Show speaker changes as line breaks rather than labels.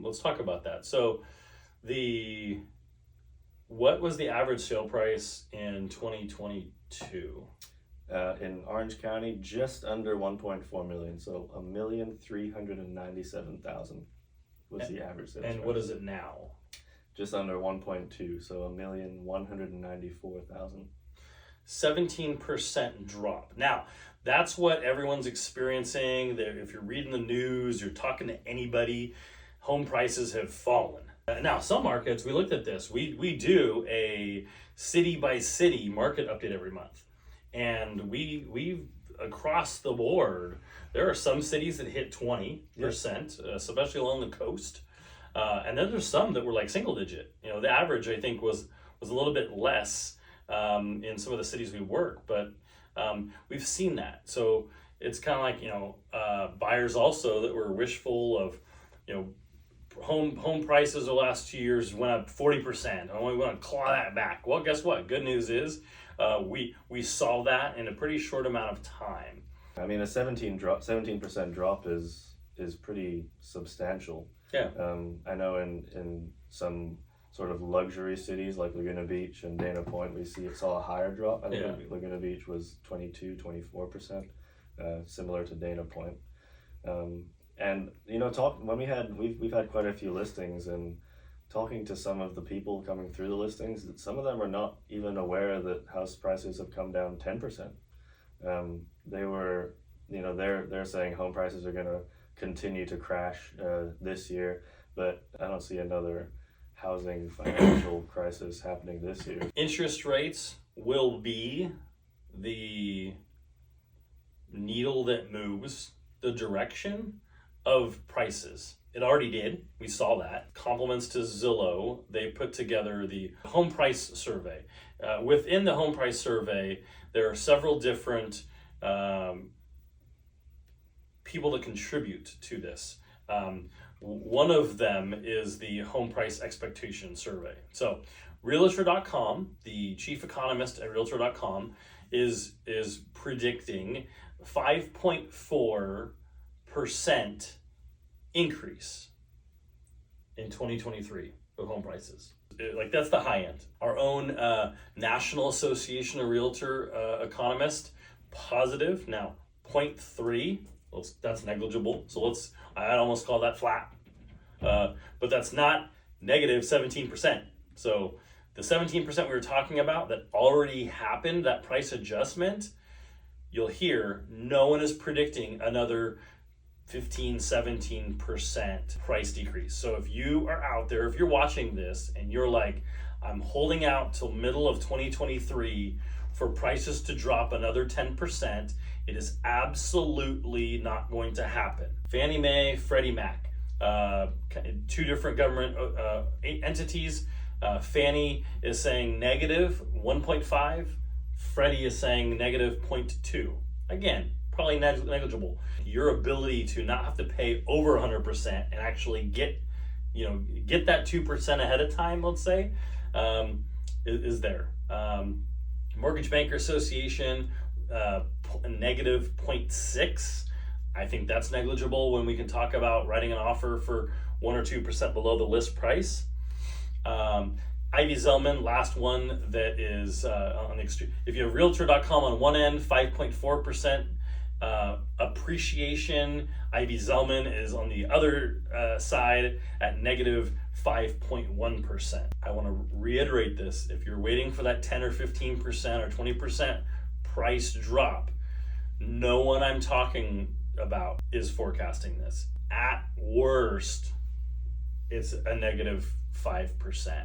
let's talk about that. So what was the average sale price in 2022?
In Orange County, just under 1.4 million, so 1,397,000 was the average sales
And
price.
what is it now?
Just under 1.2, so 1,194,000.
17% drop. Now, that's what everyone's experiencing. If you're reading the news, you're talking to anybody, home prices have fallen. Now, some markets, we looked at this. We do a city by city market update every month. And we've across the board, there are some cities that hit 20%, especially along the coast. And then there's some that were like single digit. The average, I think, was a little bit less in some of the cities we work, but we've seen that. So it's kind of like, buyers also that were wishful of, home prices the last 2 years went up 40%. And we want to claw that back. Well, guess what? Good news is we saw that in a pretty short amount of time.
I mean, a 17% drop is pretty substantial.
Yeah.
I know in some sort of luxury cities like Laguna Beach and Dana Point, we saw a higher drop. I think Laguna Beach was 22-24%, similar to Dana Point. And we've had quite a few listings, and talking to some of the people coming through the listings, some of them are not even aware that house prices have come down 10%. They're saying home prices are going to continue to crash this year, but I don't see another housing financial crisis happening this year.
Interest rates will be the needle that moves the direction of prices. It already did. We saw that. Compliments to Zillow, they put together the home price survey. Within the home price survey, there are several different people that contribute to this. One of them is the home price expectation survey. So Realtor.com, the chief economist at Realtor.com, is predicting 5.4% increase in 2023 of home prices. That's the high end. Our own National Association of Realtor economists, positive. Now, 0.3, that's negligible. So I'd almost call that flat. But that's not negative 17%. So the 17% we were talking about that already happened, that price adjustment, you'll hear no one is predicting another 15-17% price decrease. So if you are out there, if you're watching this and you're like, I'm holding out till middle of 2023 for prices to drop another 10%, it is absolutely not going to happen. Fannie Mae, Freddie Mac, two different government entities. Fannie is saying negative 1.5, Freddie is saying negative 0.2. Again, probably negligible. Your ability to not have to pay over 100% and actually get that 2% ahead of time, let's say, is there. Mortgage Banker Association, negative 0.6. I think that's negligible when we can talk about writing an offer for 1 or 2% below the list price. Ivy Zelman, last one that is on the extreme. If you have Realtor.com on one end, 5.4% appreciation. Ivy Zelman is on the other side at negative 5.1%. I want to reiterate this. If you're waiting for that 10 or 15% or 20% price drop, no one I'm talking about is forecasting this. At worst, it's a negative 5%.